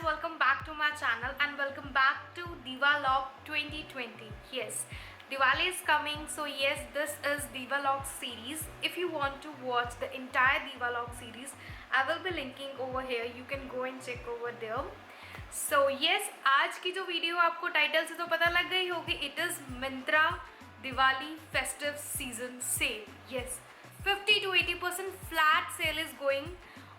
welcome back to my channel and welcome back to Divalog 2020. Yes, Diwali is coming, so yes, this is Divalog series. If you want to watch the entire Divalog series, I will be linking over here. You can go and check over there. So yes, आज की जो video आपको title से तो पता लग गई होगी, it is Myntra Diwali festive season sale. Yes, 50 to 80% flat sale is going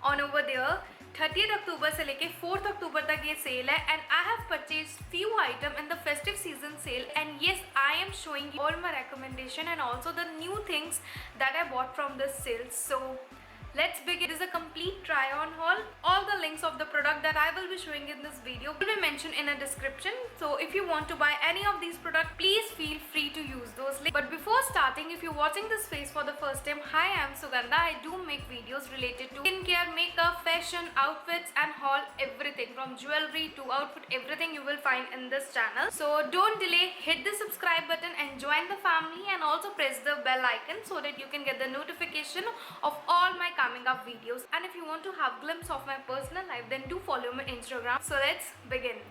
on over there. 30th अक्टूबर से लेके 4th अक्टूबर तक ये सेल है and I have purchase few item in the festive season sale and yes I am showing all my recommendation and also the new things that I bought from this sale. So let's begin. It is a complete try on haul. All the links of the product that I will be showing in this video will be mentioned in a description, so if you want to buy any of these products, please feel free to use those links. But before starting, if you're watching this face for the first time, hi, I am Sugandha. I do make videos related to skincare, makeup, fashion, outfits and haul, everything from jewelry to outfit, everything you will find in this channel. So don't delay, hit the subscribe button and join the family, and also press the bell icon so that you can get the notification of all my coming up videos. And if you want to have glimpse of my personal life, then do follow my Instagram. So let's begin.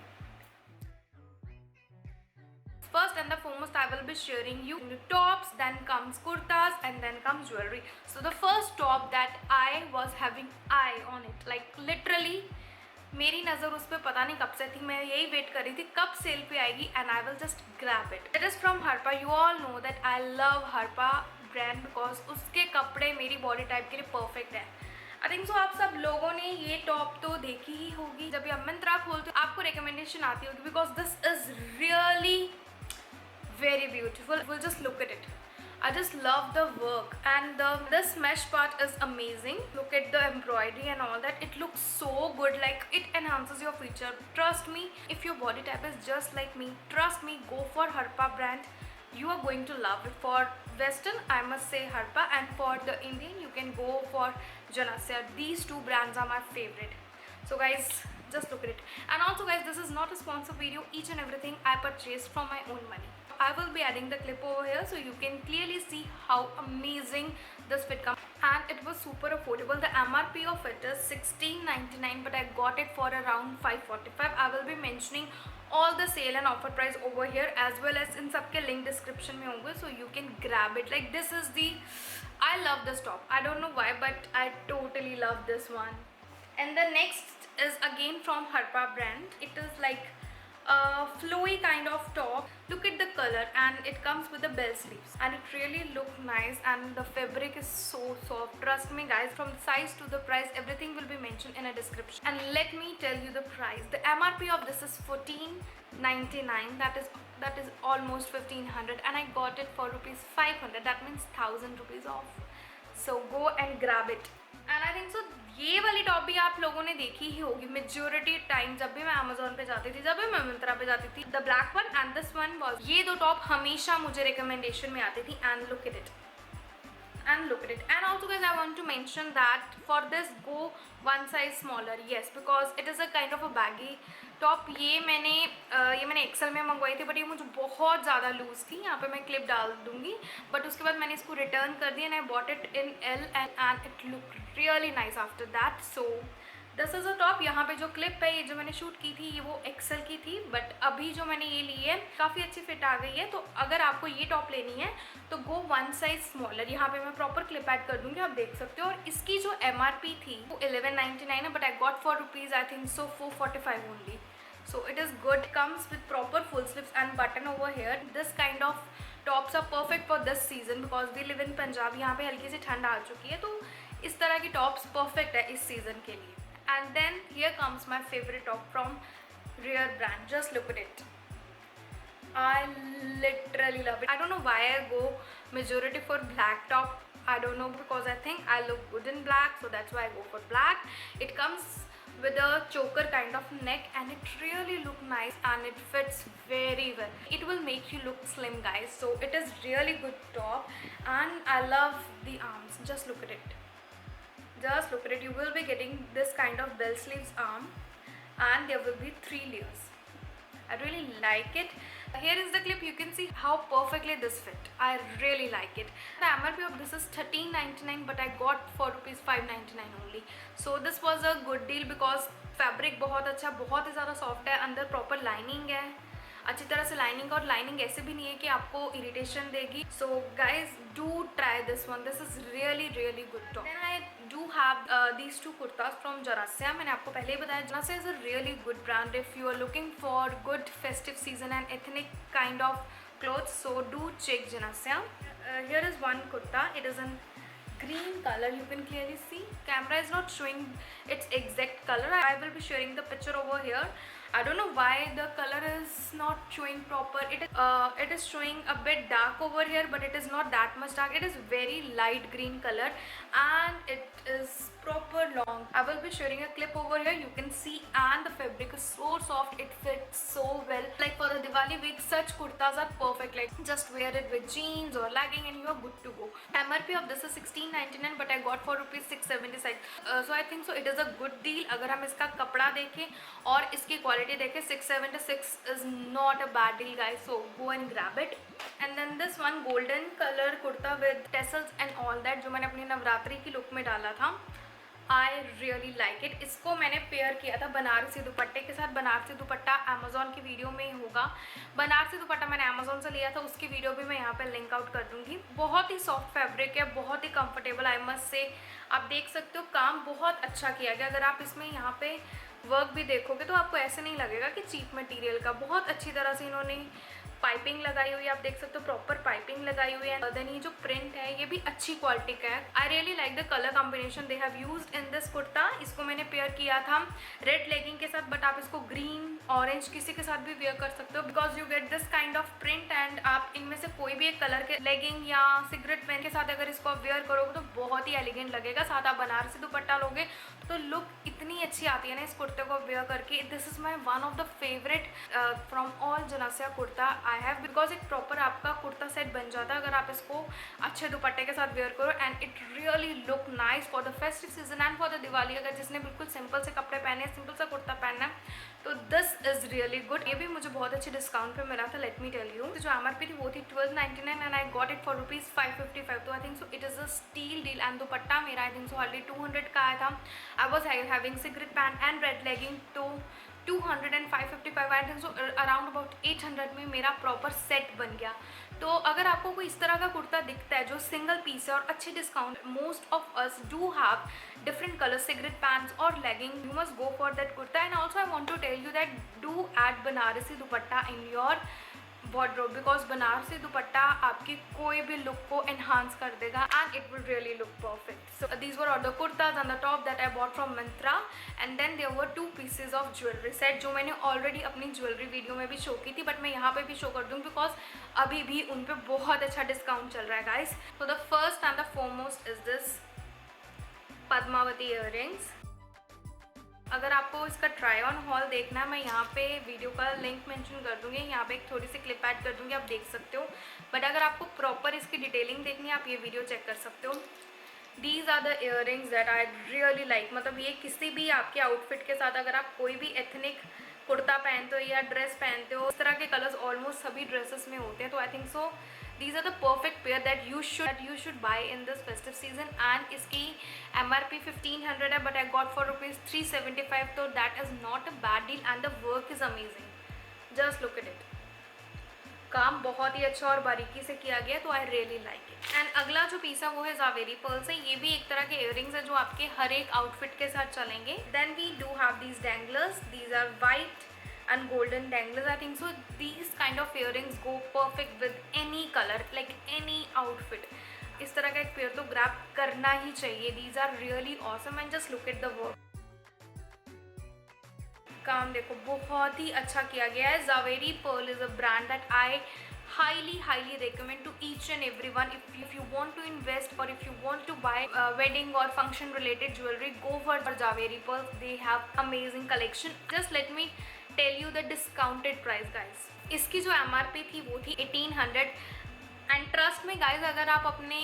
First and the foremost, I will be sharing you the tops, then comes kurtas and then comes jewelry. So the first top that I was having eye on it, like literally मेरी नज़र उस पर पता नहीं कब से थी. मैं यही वेट कर रही थी कब सेल पे आएगी and I will just grab it. It is from Harpa. You all know that I love Harpa brand because उसके कपड़े मेरी बॉडी टाइप के लिए परफेक्ट है. आई थिंक सो आप सब लोगों ने ये टॉप तो देखी ही होगी. जब आप मिंत्रा खोलते हो आपको रिकमेंडेशन आती होगी because this is really very beautiful. We'll just look at it. I just love the work and this mesh part is amazing. Look at the embroidery and all that. It looks so good, like it enhances your feature. Trust me, if your body type is just like me, trust me, go for Harpa brand. You are going to love it. For Western, I must say Harpa, and for the Indian, you can go for Janasya. These two brands are my favorite. So guys, just look at it. And also guys, this is not a sponsor video. Each and everything I purchased from my own money. I will be adding the clip over here so you can clearly see how amazing this fit comes. And it was super affordable. The MRP of it is $16.99, but I got it for around $5.45. I will be mentioning all the sale and offer price over here as well as in सबके link description में होंगे, so you can grab it. Like this is the, I love this top. I don't know why, but I totally love this one. And the next is again from Harpa brand. It is like a flowy kind of top. Look at the color and it comes with the bell sleeves and it really looks nice and the fabric is so soft. Trust me guys, from the size to the price, everything will be mentioned in a description. And let me tell you the price. The MRP of this is $14.99. That is almost 1500 and I got it for rupees 500. That means 1000 rupees off. So go and grab it. And I think सो ये वाली top भी आप लोगों ने देखी ही होगी majority time. जब भी मैं अमेजोन पे जाती थी, जब भी मैं मिंत्रा पे जाती थी, the black one and this one was, ये दो टॉप हमेशा मुझे रिकमेंडेशन में आती थी. And look at it. And also guys, I want to mention that for this go one size smaller. Yes, because it is a kind of a baggy top. ये मैंने Excel में मंगवाई थी बट ये मुझे बहुत ज़्यादा लूज़ थी. यहाँ पे मैं क्लिप डाल दूँगी बट उसके बाद मैंने इसको रिटर्न कर दिया and I bought it in L and it look really nice after that. So this is a top. यहाँ पे जो क्लिप है ये जो मैंने शूट की थी ये वो एक्सेल की थी बट अभी जो मैंने ये ली है काफ़ी अच्छी फिट आ गई है. तो अगर आपको ये टॉप लेनी है तो गो वन साइज स्मॉलर. यहाँ पे मैं प्रॉपर क्लिप ऐड कर दूँगी, आप देख सकते हो. और इसकी जो MRP थी वो $11.99 है but I got for rupees I think so 445 only. So it is good. Comes with proper full sleeves and button over here. This kind of tops are perfect for this season because we live in Punjab. यहाँ पे हल्की सी ठंड आ चुकी है तो इस तरह की टॉप्स परफेक्ट है इस सीज़न के लिए. And then here comes my favorite top from Rare brand. Just look at it. I literally love it. I don't know why I go majority for black top. I don't know, because I think I look good in black, so that's why I go for black. It comes with a choker kind of neck and it really look nice and it fits very well. It will make you look slim guys, so it is really good top. And I love the arms. Just look at it. Just look at it. You will be getting this kind of bell sleeves arm and there will be 3 layers. I really like it. Here is the clip. You can see how perfectly this fit. I really like it. The MRP of this is 13.99, but I got for rupees 5.99 only. So this was a good deal because fabric बहुत अच्छा, बहुत ही ज़्यादा soft है, अंदर proper lining है, अच्छी तरह से लाइनिंग, और लाइनिंग ऐसे भी नहीं है कि आपको इरिटेशन देगी. So guys do try this one. This is really really good top. Then I do have these two kurtas from Janasya. मैंने आपको पहले ही बताया Janasya is a really good brand if you are looking for good festive season and ethnic kind of clothes. So do check Janasya. Here is one kurta. It is in green color. You can clearly see. Camera is not showing its exact color. I will be sharing the picture over here. I don't know why the color is not showing proper. It is showing a bit dark over here, but it is not that much dark. It is very light green color and it is proper long. I will be sharing a clip over here. You can see, and the fabric is so soft. It fits so well. Like for the Diwali week, such kurtas are perfect. Like just wear it with jeans or legging and you are good to go. MRP of this is 16.99, but I got for rupees 6.76. So I think so it is a good deal. अगर हम इसका कपड़ा देखें और इसकी quality देखें, 6.76 is not a bad deal guys. So go and grab it. And then this one golden color kurta with tassels and all that, जो मैंने अपनी नवरात्रि की लुक में डाला था. आई रियली लाइक इट. इसको मैंने पेयर किया था बनारसी दुपट्टे के साथ. बनारसी दुपट्टा अमेजोन की वीडियो में ही होगा. बनारसी दुपट्टा मैंने अमेजोन से लिया था, उसकी वीडियो भी मैं यहाँ पे लिंक आउट कर दूँगी. बहुत ही सॉफ्ट फैब्रिक है, बहुत ही कंफर्टेबल. आई मस्ट से आप देख सकते हो काम बहुत अच्छा किया गया. अगर आप इसमें यहाँ पे वर्क भी देखोगे तो आपको ऐसे नहीं लगेगा कि चीप मटेरियल का. बहुत अच्छी तरह से इन्होंने पाइपिंग लगाई हुई है, आप देख सकते हो प्रॉपर पाइपिंग लगाई हुई है. देन ये जो प्रिंट है ये भी अच्छी क्वालिटी का है. आई really like the colour combination they have used in this kurta. इसको मैंने पेयर किया था रेड लेगिंग के साथ, बट आप इसको ग्रीन ऑरेंज किसी के साथ भी वेयर कर सकते हो because you get this kind of print. And आप इनमें से कोई भी एक कलर के लेगिंग या सिगरेट पेन के साथ अगर इसको आप वेयर करोगे तो बहुत ही एलिगेंट लगेगा. साथ आप बनारसी दुपट्टा लोगे तो लुक इतनी अच्छी आती है ना इस कुर्ते को वेयर करके. This is my one of the favourite from all Janasya kurta I have, because एक प्रॉपर आपका कुर्ता सेट बन जाता है अगर आप इसको अच्छे दुपट्टे के साथ वेयर करो. And it really look nice for the festive season and for the Diwali. अगर जिसने बिल्कुल सिंपल से कपड़े पहने, सिंपल सा कुर्ता पहनना है तो दिस इज रियली गुड. ये भी मुझे बहुत अच्छे डिस्काउंट पे मिला था. लेट मी टेल यू, जो MRP थी वो थी 12.99 and I got it for rupees 555. तो I think so it is a steal deal. And dupatta मेरा आई थिंक सो हार्डली 200 का आया था. I was having cigarette pant and red legging तो 200 and 555 I think so around about 800 में मेरा proper set बन गया. तो अगर आपको कोई इस तरह का कुर्ता दिखता है जो सिंगल पीस है और अच्छे discount, most of us do have different colour cigarette pants और legging, you must go for that kurta. And also I want to tell you that do add Banarasi dupatta in your wardrobe because Banarasi dupatta आपकी कोई भी look को enhance कर देगा and it will really look perfect. So these were all the kurtas on the top that I bought from Myntra, and then there were 2 pieces of jewelry set जो मैंने already अपनी jewellery video में भी show की थी, but मैं यहाँ पे भी शो कर दूँ बिकॉज अभी भी उन पे बहुत अच्छा डिस्काउंट चल रहा है guys. So the first and the foremost is this Padmavati earrings. अगर आपको इसका ट्राई ऑन हॉल देखना है, मैं यहाँ पे वीडियो का लिंक मेंशन कर दूँगी. यहाँ पे एक थोड़ी सी क्लिप ऐड कर दूँगी, आप देख सकते हो. बट अगर आपको प्रॉपर इसकी डिटेलिंग देखनी है आप ये वीडियो चेक कर सकते हो. These are the earrings that I really like. मतलब ये किसी भी आपके आउटफिट के साथ अगर आप कोई भी एथनिक कुर्ता पहनते हो या ड्रेस पहनते हो, इस तरह के कलर्स ऑलमोस्ट सभी ड्रेसेस में होते हैं. तो I think so these are the perfect pair that you should buy in this festive season. and इसकी MRP 1500 है, but I got for rupees 375. तो that is not a bad deal and the work is amazing. just look at it. काम बहुत ही अच्छा और बारीकी से किया गया, तो आई रियली लाइक इट. एंड अगला जो पीस है वो है जावेरी पर्ल्स है. ये भी एक तरह के इयररिंग्स है जो आपके हर एक आउटफिट के साथ चलेंगे. Then we do have these danglers. These are white and golden danglers. I think so these kind of earrings go perfect with any color, like any outfit. इस तरह का एक पेयर तो ग्रैब करना ही चाहिए. These are really awesome and just look at the work. काम देखो बहुत ही अच्छा किया गया है. Zaveri Pearl is a brand that I highly recommend to each and everyone. If you want to invest or if you want to buy wedding or function related jewelry, go for Zaveri Pearls. They have amazing collection. Just let me tell you the discounted price guys. इसकी जो MRP थी वो थी 1800. And trust me guys अगर आप अपने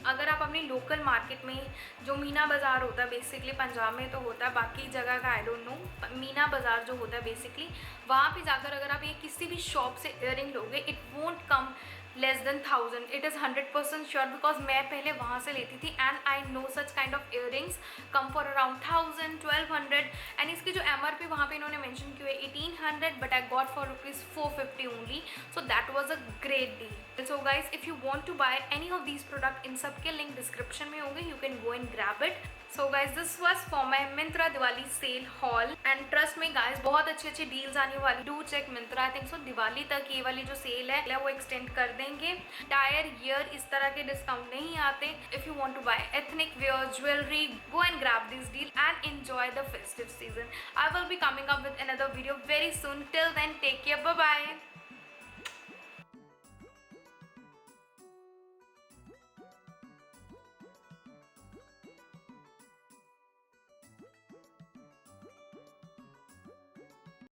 अगर आप अपनी लोकल मार्केट में, जो मीना बाज़ार होता है बेसिकली, पंजाब में तो होता है, बाकी जगह का आई डोंट नो, मीना बाज़ार जो होता है बेसिकली, वहाँ पे जाकर अगर आप ये किसी भी शॉप से इयररिंग लोगे, it won't come less than 1000. It is 100% sure, because मैं पहले वहाँ से लेती थी and I know such kind of earrings come for around 1000, 1200. And इसकी जो MRP वहाँ पे इन्होंने मेंशन की है 1800, but I got for ₹450 only. So that was a great deal. So guys, if you want to buy any of these product, इन सब के लिंक डिस्क्रिप्शन में होंगे, you can go and grab it. So guys, this was for my Myntra Diwali sale haul and trust me guys बहुत अच्छी अच्छी deals आने वाली. Do check Myntra. I think so Diwali तक ये वाली जो सेल है वो एक्सटेंड कर देंगे. टायर ईयर इस तरह के डिस्काउंट नहीं आते. If you want to buy ethnic wear, jewellery, go and grab this deal and enjoy the festive season. I will be coming up with another video very soon. Till then, take care, bye bye.